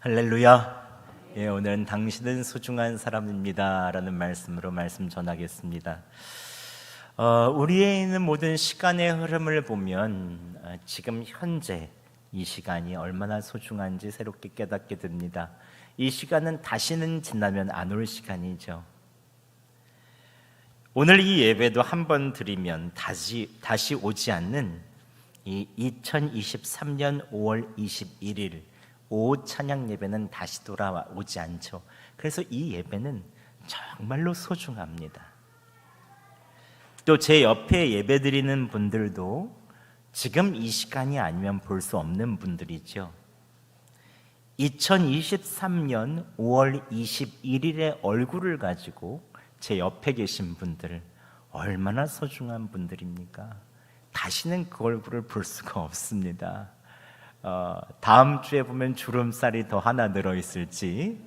할렐루야. 예, 오늘은 당신은 소중한 사람입니다 라는 말씀으로 말씀 전하겠습니다. 우리에 있는 모든 시간의 흐름을 보면 지금 현재 이 시간이 얼마나 소중한지 새롭게 깨닫게 됩니다. 이 시간은 다시는 지나면 안 올 시간이죠. 오늘 이 예배도 한 번 드리면 다시 오지 않는 이 2023년 5월 21일 오후 찬양 예배는 다시 돌아오지 않죠. 그래서 이 예배는 정말로 소중합니다. 또 제 옆에 예배 드리는 분들도 지금 이 시간이 아니면 볼 수 없는 분들이죠. 2023년 5월 21일의 얼굴을 가지고 제 옆에 계신 분들 얼마나 소중한 분들입니까? 다시는 그 얼굴을 볼 수가 없습니다. 다음 주에 보면 주름살이 더 하나 늘어 있을지,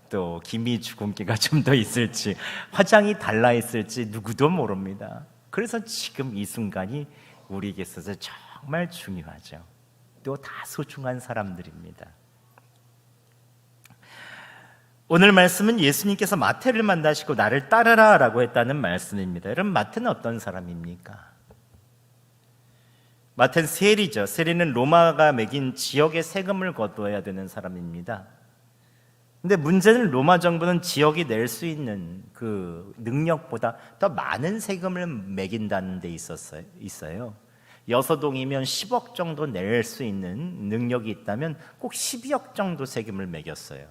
또 기미 주근깨가 좀 더 있을지, 화장이 달라 있을지 누구도 모릅니다. 그래서 지금 이 순간이 우리에게 있어서 정말 중요하죠. 또 다 소중한 사람들입니다. 오늘 말씀은 예수님께서 마태를 만나시고 나를 따르라 라고 했다는 말씀입니다. 여러분, 마태는 어떤 사람입니까? 마태는 세리죠. 세리는 로마가 매긴 지역의 세금을 거두어야 되는 사람입니다. 근데 문제는 로마 정부는 지역이 낼 수 있는 그 능력보다 더 많은 세금을 매긴다는 데 있어요. 여서동이면 10억 정도 낼 수 있는 능력이 있다면 꼭 12억 정도 세금을 매겼어요.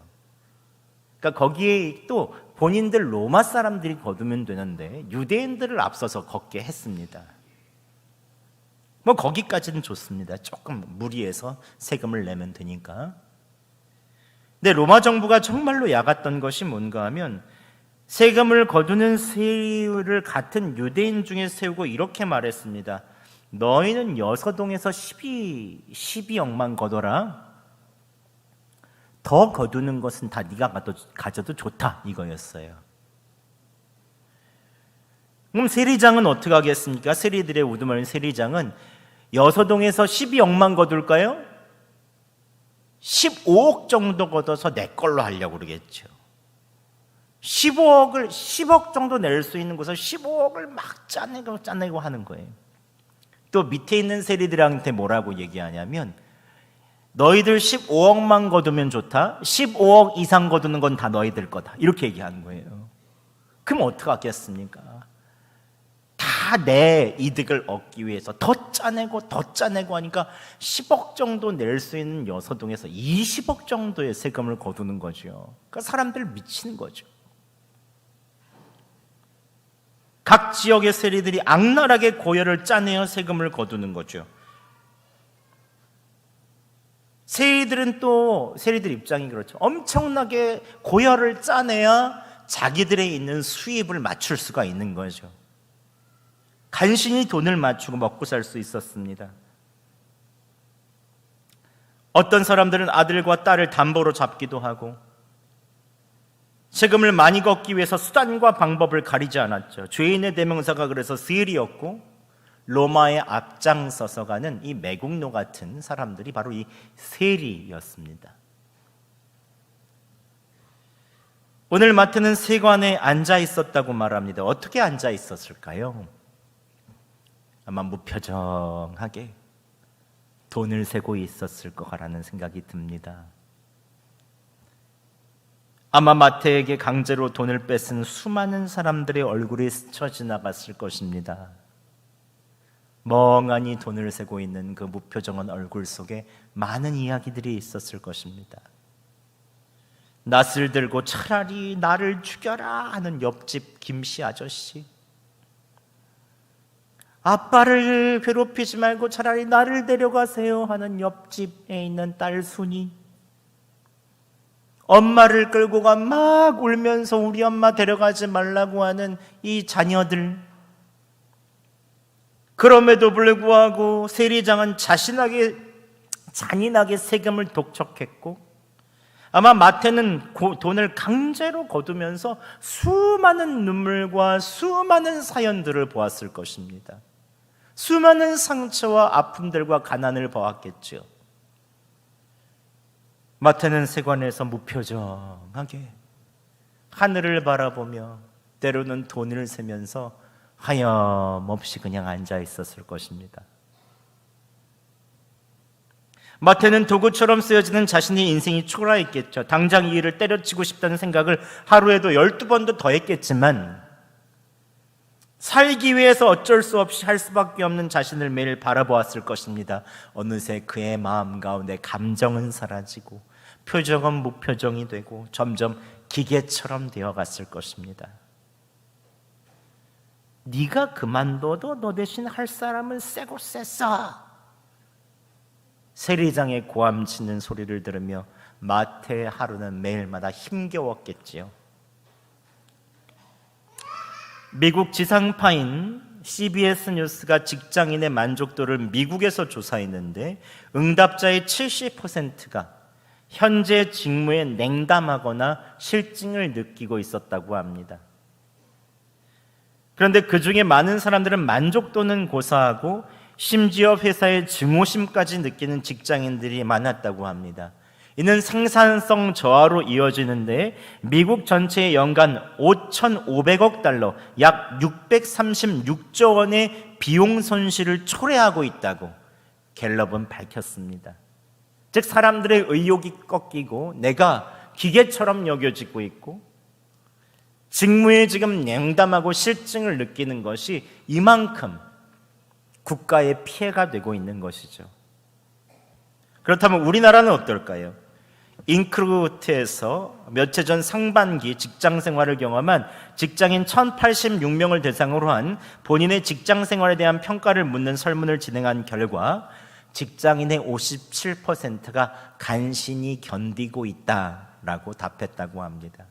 그러니까 거기에 또 본인들 로마 사람들이 거두면 되는데 유대인들을 앞서서 걷게 했습니다. 뭐 거기까지는 좋습니다. 조금 무리해서 세금을 내면 되니까. 근데 로마 정부가 정말로 야갔던 것이 뭔가 하면 세금을 거두는 세율을 같은 유대인 중에 세우고 이렇게 말했습니다. 너희는 여서동에서 12억만 거둬라. 더 거두는 것은 다 네가 가져도 좋다 이거였어요. 그럼 세리장은 어떻게 하겠습니까? 세리들의 우두머리 세리장은 여서동에서 12억만 거둘까요? 15억 정도 걷어서 내 걸로 하려고 그러겠죠. 10억 정도 낼 수 있는 곳을 15억을 막 짜내고 하는 거예요. 또 밑에 있는 세리들한테 뭐라고 얘기하냐면 너희들 15억만 거두면 좋다. 15억 이상 거두는 건 다 너희들 거다. 이렇게 얘기하는 거예요. 그럼 어떻게 하겠습니까? 다 내 이득을 얻기 위해서 더 짜내고 하니까 10억 정도 낼 수 있는 여서동에서 20억 정도의 세금을 거두는 거죠. 그러니까 사람들 미치는 거죠. 각 지역의 세리들이 악랄하게 고열을 짜내어 세금을 거두는 거죠. 세리들 입장이 그렇죠. 엄청나게 고열을 짜내야 자기들의 있는 수입을 맞출 수가 있는 거죠. 간신히 돈을 맞추고 먹고 살 수 있었습니다. 어떤 사람들은 아들과 딸을 담보로 잡기도 하고 세금을 많이 걷기 위해서 수단과 방법을 가리지 않았죠. 죄인의 대명사가 그래서 세리였고 로마에 앞장서서 가는 이 매국노 같은 사람들이 바로 이 세리였습니다. 오늘 마태는 세관에 앉아 있었다고 말합니다. 어떻게 앉아 있었을까요? 아마 무표정하게 돈을 세고 있었을 거라는 생각이 듭니다. 아마 마태에게 강제로 돈을 뺏은 수많은 사람들의 얼굴이 스쳐 지나갔을 것입니다. 멍하니 돈을 세고 있는 그 무표정한 얼굴 속에 많은 이야기들이 있었을 것입니다. 낫을 들고 차라리 나를 죽여라 하는 옆집 김씨 아저씨, 아빠를 괴롭히지 말고 차라리 나를 데려가세요 하는 옆집에 있는 딸 순이, 엄마를 끌고 가 막 울면서 우리 엄마 데려가지 말라고 하는 이 자녀들, 그럼에도 불구하고 세리장은 잔인하게 세금을 독촉했고 아마 마태는 돈을 강제로 거두면서 수많은 눈물과 수많은 사연들을 보았을 것입니다. 수많은 상처와 아픔들과 가난을 보았겠죠. 마태는 세관에서 무표정하게 하늘을 바라보며 때로는 돈을 세면서 하염없이 그냥 앉아 있었을 것입니다. 마태는 도구처럼 쓰여지는 자신의 인생이 초라했겠죠. 당장 이 일을 때려치고 싶다는 생각을 하루에도 12번도 더 했겠지만 살기 위해서 어쩔 수 없이 할 수밖에 없는 자신을 매일 바라보았을 것입니다. 어느새 그의 마음 가운데 감정은 사라지고 표정은 무표정이 되고 점점 기계처럼 되어갔을 것입니다. 네가 그만둬도 너 대신 할 사람은 세고 셌어. 세리장의 고함치는 소리를 들으며 마태의 하루는 매일마다 힘겨웠겠지요. 미국 지상파인 CBS 뉴스가 직장인의 만족도를 미국에서 조사했는데 응답자의 70%가 현재 직무에 냉담하거나 실증을 느끼고 있었다고 합니다. 그런데 그 중에 많은 사람들은 만족도는 고사하고 심지어 회사의 증오심까지 느끼는 직장인들이 많았다고 합니다. 이는 생산성 저하로 이어지는데 미국 전체의 연간 5,500억 달러, 약 636조 원의 비용 손실을 초래하고 있다고 갤럽은 밝혔습니다. 즉 사람들의 의욕이 꺾이고 내가 기계처럼 여겨지고 있고 직무에 지금 냉담하고 실증을 느끼는 것이 이만큼 국가의 피해가 되고 있는 것이죠. 그렇다면 우리나라는 어떨까요? 인크루트에서 며칠 전 상반기 직장 생활을 경험한 직장인 1086명을 대상으로 한 본인의 직장 생활에 대한 평가를 묻는 설문을 진행한 결과 직장인의 57%가 간신히 견디고 있다라고 답했다고 합니다.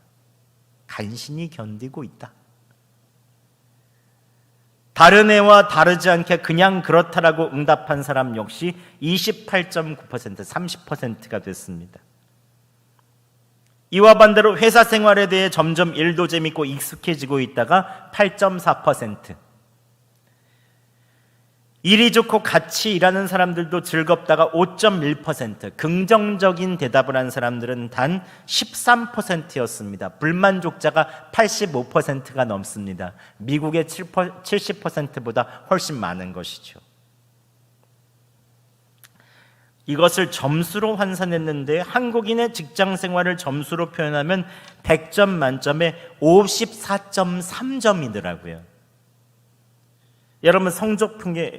간신히 견디고 있다. 다른 애와 다르지 않게 그냥 그렇다라고 응답한 사람 역시 28.9%, 30%가 됐습니다. 이와 반대로 회사 생활에 대해 점점 일도 재밌고 익숙해지고 있다가 8.4%, 일이 좋고 같이 일하는 사람들도 즐겁다가 5.1%, 긍정적인 대답을 한 사람들은 단 13%였습니다. 불만족자가 85%가 넘습니다. 미국의 70%보다 훨씬 많은 것이죠. 이것을 점수로 환산했는데 한국인의 직장 생활을 점수로 표현하면 100점 만점에 54.3점이더라고요. 여러분 성적 평균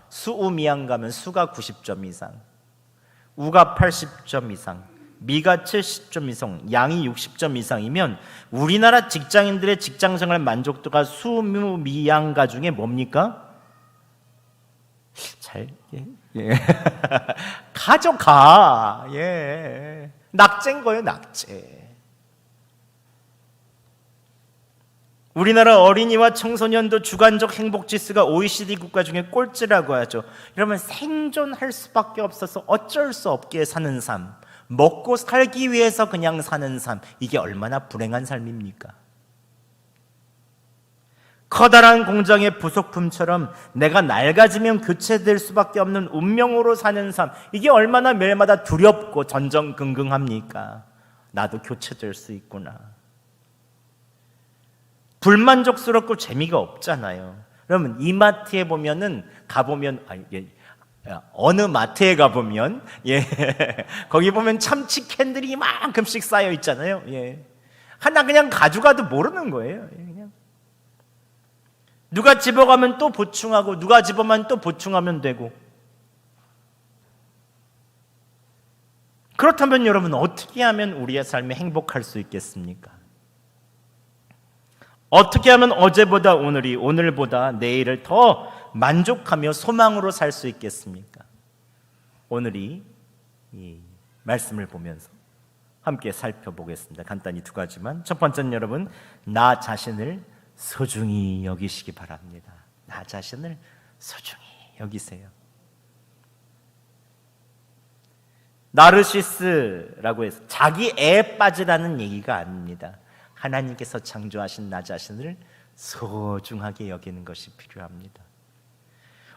수우미양 가면 수가 90점 이상, 우가 80점 이상, 미가 70점 이상, 양이 60점 이상이면 우리나라 직장인들의 직장생활 만족도가 수미양가 중에 뭡니까? 가져가. 낙제인 거예요, 낙제. 우리나라 어린이와 청소년도 주관적 행복지수가 OECD 국가 중에 꼴찌라고 하죠. 이러면 생존할 수밖에 없어서 어쩔 수 없게 사는 삶, 먹고 살기 위해서 그냥 사는 삶, 이게 얼마나 불행한 삶입니까? 커다란 공장의 부속품처럼 내가 낡아지면 교체될 수밖에 없는 운명으로 사는 삶, 이게 얼마나 매일마다 두렵고 전전긍긍합니까? 나도 교체될 수 있구나. 불만족스럽고 재미가 없잖아요. 그러면 이마트에 가보면 어느 마트에 가보면 거기 보면 참치 캔들이 이만큼씩 쌓여 있잖아요. 하나 그냥 가져가도 모르는 거예요. 그냥 누가 집어가면 또 보충하고 누가 집어만 또 보충하면 되고. 그렇다면 여러분 어떻게 하면 우리의 삶이 행복할 수 있겠습니까? 어떻게 하면 어제보다 오늘이, 오늘보다 내일을 더 만족하며 소망으로 살 수 있겠습니까? 오늘이 이 말씀을 보면서 함께 살펴보겠습니다. 간단히 두 가지만. 첫 번째는 여러분, 나 자신을 소중히 여기시기 바랍니다. 나 자신을 소중히 여기세요. 나르시스라고 해서 자기애에 빠지라는 얘기가 아닙니다. 하나님께서 창조하신 나 자신을 소중하게 여기는 것이 필요합니다.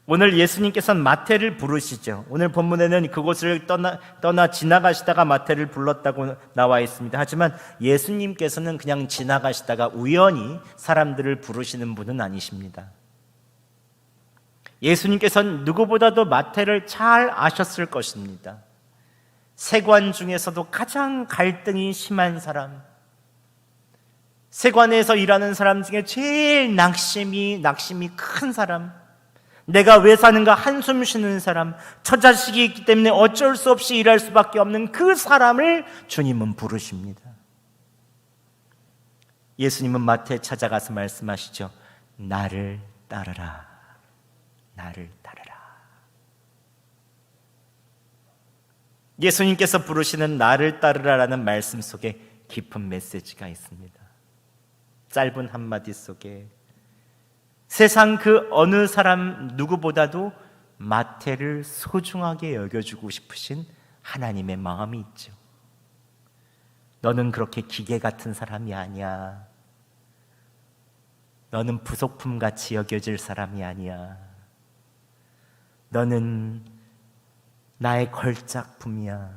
오늘 예수님께서는 마태를 부르시죠. 오늘 본문에는 그곳을 떠나 지나가시다가 마태를 불렀다고 나와 있습니다. 하지만 예수님께서는 그냥 지나가시다가 우연히 사람들을 부르시는 분은 아니십니다. 예수님께서는 누구보다도 마태를 잘 아셨을 것입니다. 세관 중에서도 가장 갈등이 심한 사람, 세관에서 일하는 사람 중에 제일 낙심이 큰 사람, 내가 왜 사는가 한숨 쉬는 사람, 처자식이 있기 때문에 어쩔 수 없이 일할 수밖에 없는 그 사람을 주님은 부르십니다. 예수님은 마태에 찾아가서 말씀하시죠. 나를 따르라. 나를 따르라. 예수님께서 부르시는 나를 따르라라는 말씀 속에 깊은 메시지가 있습니다. 짧은 한마디 속에 세상 그 어느 사람 누구보다도 마태를 소중하게 여겨주고 싶으신 하나님의 마음이 있죠. 너는 그렇게 기계 같은 사람이 아니야. 너는 부속품같이 여겨질 사람이 아니야. 너는 나의 걸작품이야.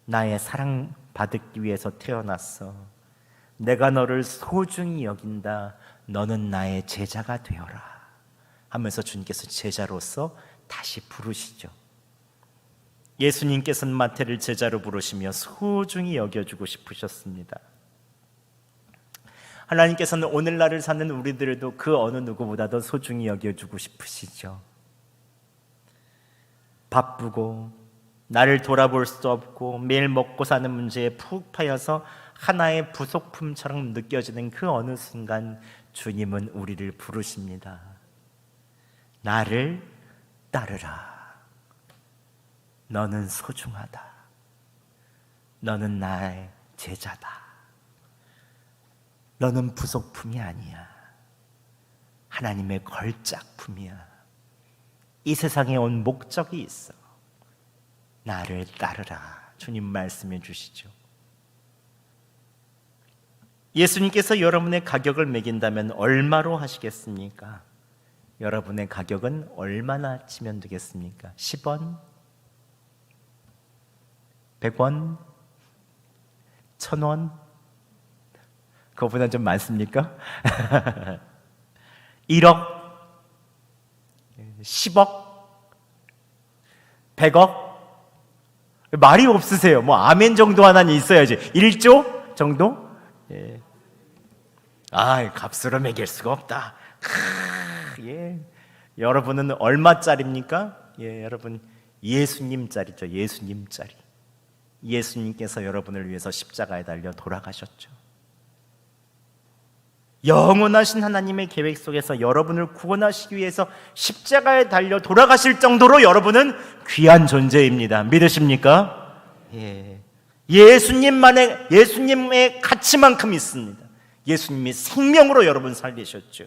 나의 사랑받기 위해서 태어났어. 내가 너를 소중히 여긴다. 너는 나의 제자가 되어라 하면서 주님께서 제자로서 다시 부르시죠. 예수님께서는 마태를 제자로 부르시며 소중히 여겨주고 싶으셨습니다. 하나님께서는 오늘날을 사는 우리들도 그 어느 누구보다도 소중히 여겨주고 싶으시죠. 바쁘고 나를 돌아볼 수 없고 매일 먹고 사는 문제에 푹 파여서 하나의 부속품처럼 느껴지는 그 어느 순간 주님은 우리를 부르십니다. 나를 따르라. 너는 소중하다. 너는 나의 제자다. 너는 부속품이 아니야. 하나님의 걸작품이야. 이 세상에 온 목적이 있어. 나를 따르라. 주님 말씀해 주시죠. 예수님께서 여러분의 가격을 매긴다면 얼마로 하시겠습니까? 여러분의 가격은 얼마나 치면 되겠습니까? 10원? 100원? 1000원? 그거보다 좀 많습니까? 1억? 10억? 100억? 말이 없으세요. 뭐 아멘 정도 하나는 있어야지. 1조 정도? 예. 값으로 매길 수가 없다. 예. 여러분은 얼마짜리입니까? 예, 여러분 예수님짜리죠. 예수님짜리. 예수님께서 여러분을 위해서 십자가에 달려 돌아가셨죠. 영원하신 하나님의 계획 속에서 여러분을 구원하시기 위해서 십자가에 달려 돌아가실 정도로 여러분은 귀한 존재입니다. 믿으십니까? 예. 예수님의 가치만큼 있습니다. 예수님이 생명으로 여러분 살리셨죠.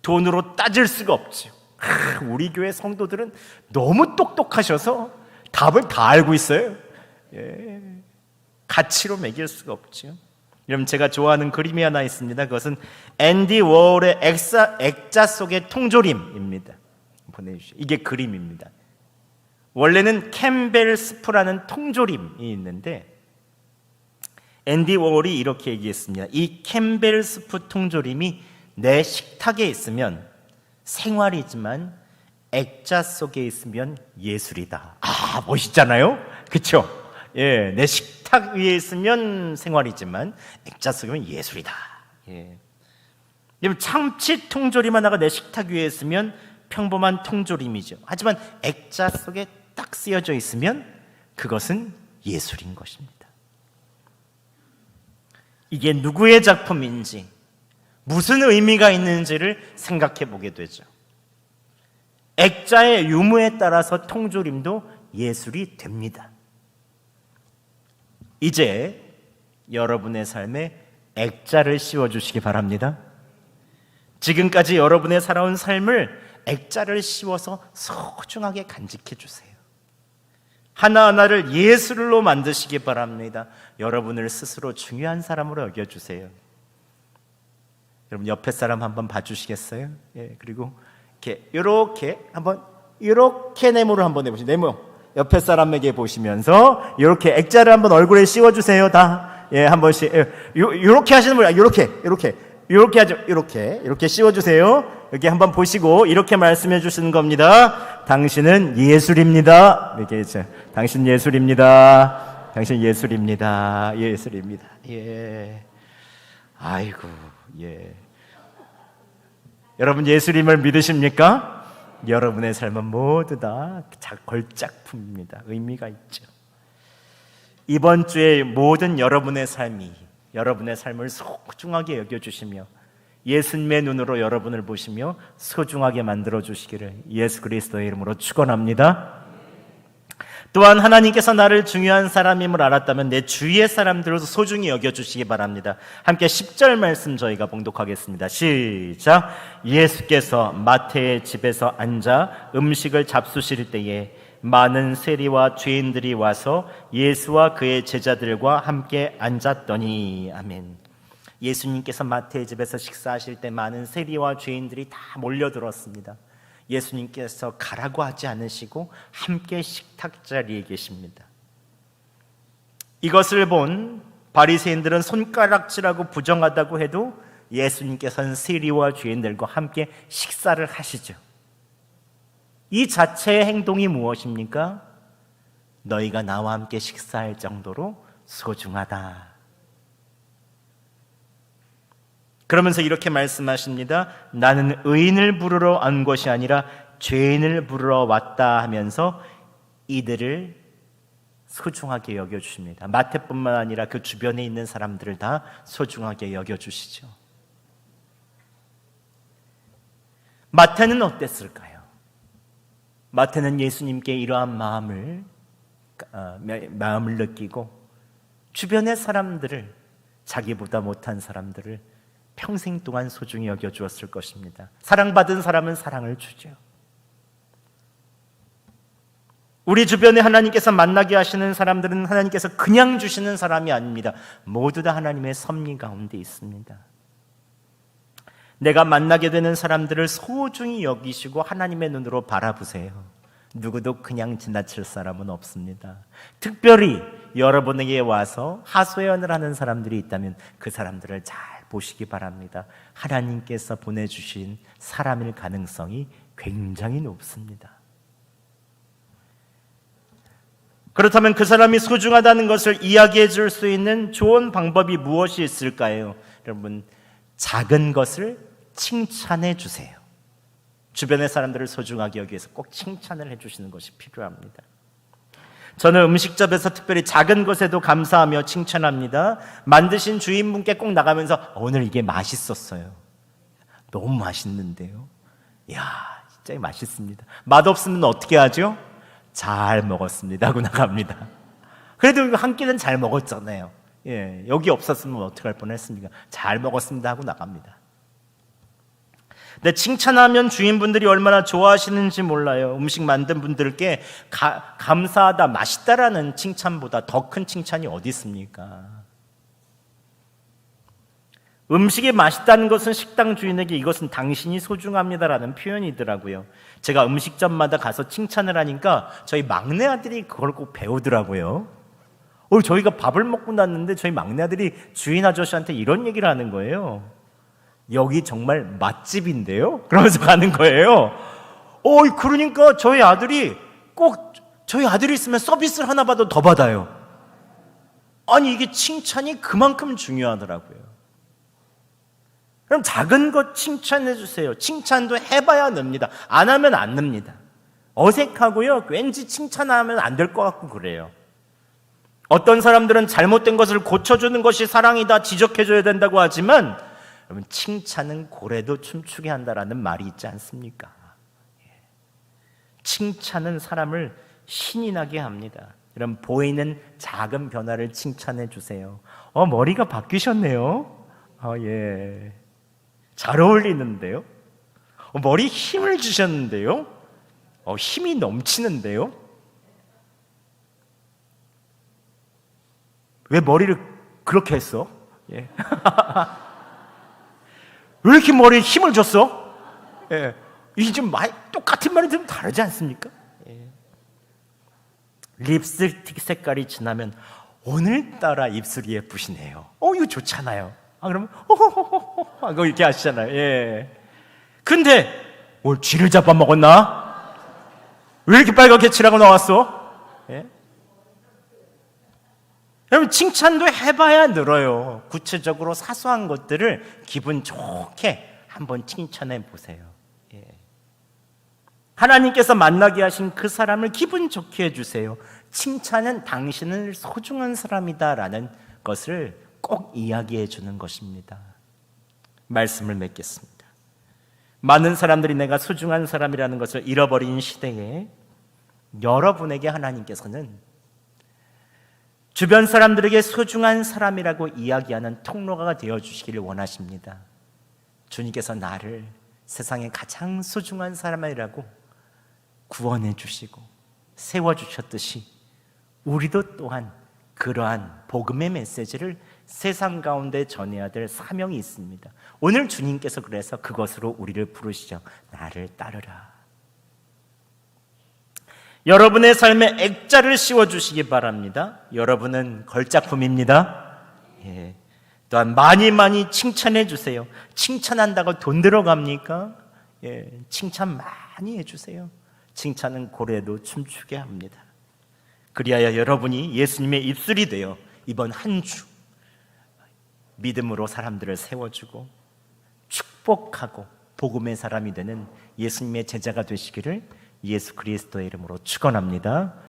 돈으로 따질 수가 없죠. 우리 교회 성도들은 너무 똑똑하셔서 답을 다 알고 있어요. 예. 가치로 매길 수가 없죠. 여러분, 제가 좋아하는 그림이 하나 있습니다. 그것은 앤디 워홀의 액자 속의 통조림입니다. 보내주시죠. 이게 그림입니다. 원래는 캠벨 스프라는 통조림이 있는데 앤디 워홀이 이렇게 얘기했습니다. 이 캠벨 스프 통조림이 내 식탁에 있으면 생활이지만 액자 속에 있으면 예술이다. 멋있잖아요? 그렇죠? 예, 내 식탁 위에 있으면 생활이지만 액자 속이면 예술이다. 예. 참치 통조림 하나가 내 식탁 위에 있으면 평범한 통조림이죠. 하지만 액자 속에 딱 쓰여져 있으면 그것은 예술인 것입니다. 이게 누구의 작품인지, 무슨 의미가 있는지를 생각해 보게 되죠. 액자의 유무에 따라서 통조림도 예술이 됩니다. 이제 여러분의 삶에 액자를 씌워주시기 바랍니다. 지금까지 여러분의 살아온 삶을 액자를 씌워서 소중하게 간직해 주세요. 하나하나를 예술로 만드시기 바랍니다. 여러분을 스스로 중요한 사람으로 여겨주세요. 여러분 옆에 사람 한번 봐주시겠어요? 예, 그리고 이렇게 한번 이렇게 네모를 한번 해보시죠. 네모 옆에 사람에게 보시면서 이렇게 액자를 한번 얼굴에 씌워주세요. 다 한 번씩 이렇게 하시는 분 이렇게 하죠. 이렇게 씌워주세요. 여기 한번 보시고 이렇게 말씀해 주시는 겁니다. 당신은 예술입니다. 이렇게 했죠. 당신 예술입니다. 당신 예술입니다. 예술입니다. 예. 아이고, 예. 여러분 예술임을 믿으십니까? 여러분의 삶은 모두 다 걸작품입니다. 의미가 있죠. 이번 주에 모든 여러분의 삶이 여러분의 삶을 소중하게 여겨주시며 예수님의 눈으로 여러분을 보시며 소중하게 만들어주시기를 예수 그리스도의 이름으로 축원합니다. 또한 하나님께서 나를 중요한 사람임을 알았다면 내 주위의 사람들도 소중히 여겨주시기 바랍니다. 함께 10절 말씀 저희가 봉독하겠습니다. 시작. 예수께서 마태의 집에서 앉아 음식을 잡수실 때에 많은 세리와 죄인들이 와서 예수와 그의 제자들과 함께 앉았더니. 아멘. 예수님께서 마태의 집에서 식사하실 때 많은 세리와 죄인들이 다 몰려들었습니다. 예수님께서 가라고 하지 않으시고 함께 식탁 자리에 계십니다. 이것을 본 바리새인들은 손가락질하고 부정하다고 해도 예수님께서는 세리와 죄인들과 함께 식사를 하시죠. 이 자체의 행동이 무엇입니까? 너희가 나와 함께 식사할 정도로 소중하다. 그러면서 이렇게 말씀하십니다. 나는 의인을 부르러 온 것이 아니라 죄인을 부르러 왔다 하면서 이들을 소중하게 여겨주십니다. 마태뿐만 아니라 그 주변에 있는 사람들을 다 소중하게 여겨주시죠. 마태는 어땠을까요? 마태는 예수님께 이러한 마음을 느끼고 주변의 사람들을, 자기보다 못한 사람들을 평생 동안 소중히 여겨주었을 것입니다. 사랑받은 사람은 사랑을 주죠. 우리 주변에 하나님께서 만나게 하시는 사람들은 하나님께서 그냥 주시는 사람이 아닙니다. 모두 다 하나님의 섭리 가운데 있습니다. 내가 만나게 되는 사람들을 소중히 여기시고 하나님의 눈으로 바라보세요. 누구도 그냥 지나칠 사람은 없습니다. 특별히 여러분에게 와서 하소연을 하는 사람들이 있다면 그 사람들을 잘 보시기 바랍니다. 하나님께서 보내주신 사람일 가능성이 굉장히 높습니다. 그렇다면 그 사람이 소중하다는 것을 이야기해 줄 수 있는 좋은 방법이 무엇이 있을까요? 여러분, 작은 것을 칭찬해 주세요. 주변의 사람들을 소중하게 여기 위해서 꼭 칭찬을 해주시는 것이 필요합니다. 저는 음식점에서 특별히 작은 것에도 감사하며 칭찬합니다. 만드신 주인분께 꼭 나가면서 오늘 이게 맛있었어요. 너무 맛있는데요. 이야, 진짜 맛있습니다. 맛없으면 어떻게 하죠? 잘 먹었습니다 하고 나갑니다. 그래도 한 끼는 잘 먹었잖아요. 예, 여기 없었으면 어떻게 할 뻔했습니까? 잘 먹었습니다 하고 나갑니다. 근데 칭찬하면 주인분들이 얼마나 좋아하시는지 몰라요. 음식 만든 분들께 감사하다, 맛있다라는 칭찬보다 더 큰 칭찬이 어디 있습니까? 음식이 맛있다는 것은 식당 주인에게 이것은 당신이 소중합니다라는 표현이더라고요. 제가 음식점마다 가서 칭찬을 하니까 저희 막내 아들이 그걸 꼭 배우더라고요. 저희가 밥을 먹고 났는데 저희 막내 아들이 주인 아저씨한테 이런 얘기를 하는 거예요. 여기 정말 맛집인데요? 그러면서 가는 거예요. 그러니까 저희 아들이 꼭 저희 아들이 있으면 서비스를 하나 받아도 더 받아요. 아니, 이게 칭찬이 그만큼 중요하더라고요. 그럼 작은 것 칭찬해 주세요. 칭찬도 해봐야 늡니다. 안 하면 안 늡니다. 어색하고요. 왠지 칭찬하면 안 될 것 같고 그래요. 어떤 사람들은 잘못된 것을 고쳐주는 것이 사랑이다, 지적해줘야 된다고 하지만 여러분, 칭찬은 고래도 춤추게 한다라는 말이 있지 않습니까? 칭찬은 사람을 신이 나게 합니다. 여러분, 보이는 작은 변화를 칭찬해 주세요. 머리가 바뀌셨네요. 예. 잘 어울리는데요. 머리에 힘을 주셨는데요. 힘이 넘치는데요. 왜 머리를 그렇게 했어? 예. 왜 이렇게 머리에 힘을 줬어? 예. 이게 좀 똑같은 말이 좀 다르지 않습니까? 예. 립스틱 색깔이 진하면 오늘따라 입술이 예쁘시네요. 이거 좋잖아요. 그러면 호호호호 이렇게 하시잖아요. 예. 근데 뭘 쥐를 잡아먹었나? 왜 이렇게 빨갛게 칠하고 나왔어? 예? 여러분, 칭찬도 해봐야 늘어요. 구체적으로 사소한 것들을 기분 좋게 한번 칭찬해 보세요. 예. 하나님께서 만나게 하신 그 사람을 기분 좋게 해주세요. 칭찬은 당신을 소중한 사람이다라는 것을 꼭 이야기해 주는 것입니다. 말씀을 맺겠습니다. 많은 사람들이 내가 소중한 사람이라는 것을 잃어버린 시대에 여러분에게 하나님께서는 주변 사람들에게 소중한 사람이라고 이야기하는 통로가 되어주시기를 원하십니다. 주님께서 나를 세상에 가장 소중한 사람이라고 구원해 주시고 세워주셨듯이 우리도 또한 그러한 복음의 메시지를 세상 가운데 전해야 될 사명이 있습니다. 오늘 주님께서 그래서 그것으로 우리를 부르시죠. 나를 따르라. 여러분의 삶에 액자를 씌워주시기 바랍니다. 여러분은 걸작품입니다. 예. 또한 많이 칭찬해 주세요. 칭찬한다고 돈 들어갑니까? 예. 칭찬 많이 해주세요. 칭찬은 고래도 춤추게 합니다. 그리하여 여러분이 예수님의 입술이 되어 이번 한 주 믿음으로 사람들을 세워주고 축복하고 복음의 사람이 되는 예수님의 제자가 되시기를 예수 그리스도의 이름으로 축원합니다.